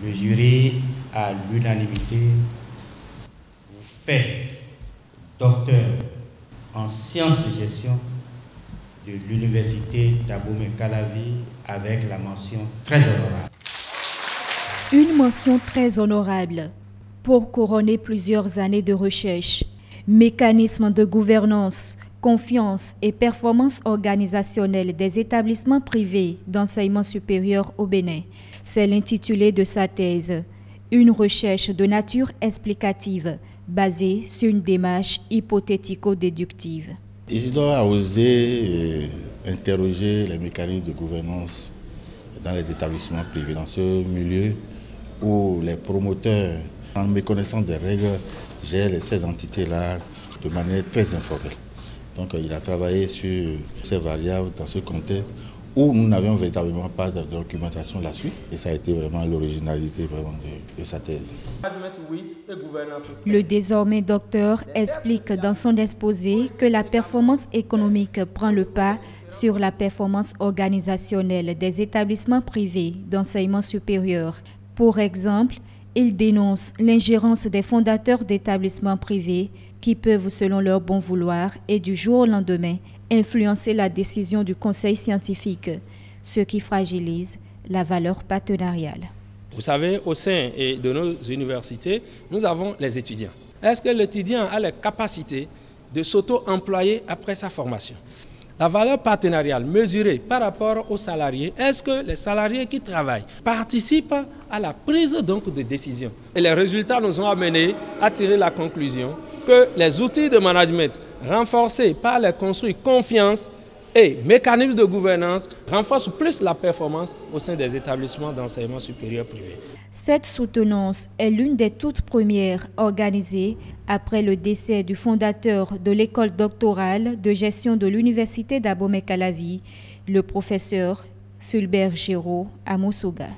Le jury, à l'unanimité, vous fait docteur en sciences de gestion de l'université d'Abomey-Calavi avec la mention très honorable. Une mention très honorable pour couronner plusieurs années de recherche, mécanismes de gouvernance, confiance et performance organisationnelle des établissements privés d'enseignement supérieur au Bénin. C'est l'intitulé de sa thèse, une recherche de nature explicative basée sur une démarche hypothético-déductive. Isidore a osé interroger les mécanismes de gouvernance dans les établissements privés, dans ce milieu où les promoteurs, en méconnaissance des règles, gèrent ces entités-là de manière très informelle. Donc il a travaillé sur ces variables dans ce contexte où nous n'avions véritablement pas de documentation là-dessus. Et ça a été vraiment l'originalité de sa thèse. Le désormais docteur explique dans son exposé que la performance économique prend le pas sur la performance organisationnelle des établissements privés d'enseignement supérieur. Pour exemple, il dénonce l'ingérence des fondateurs d'établissements privés qui peuvent, selon leur bon vouloir et du jour au lendemain, influencer la décision du conseil scientifique, ce qui fragilise la valeur partenariale. Vous savez, au sein de nos universités, nous avons les étudiants. Est-ce que l'étudiant a les capacités de s'auto-employer après sa formation? La valeur partenariale mesurée par rapport aux salariés, est-ce que les salariés qui travaillent participent à la prise donc de décision? Et les résultats nous ont amenés à tirer la conclusion que les outils de management renforcés par les construits confiance et mécanismes de gouvernance renforcent plus la performance au sein des établissements d'enseignement supérieur privés. Cette soutenance est l'une des toutes premières organisées après le décès du fondateur de l'école doctorale de gestion de l'université d'Abomey-Calavi, le professeur Fulbert Géraud à Moussoga.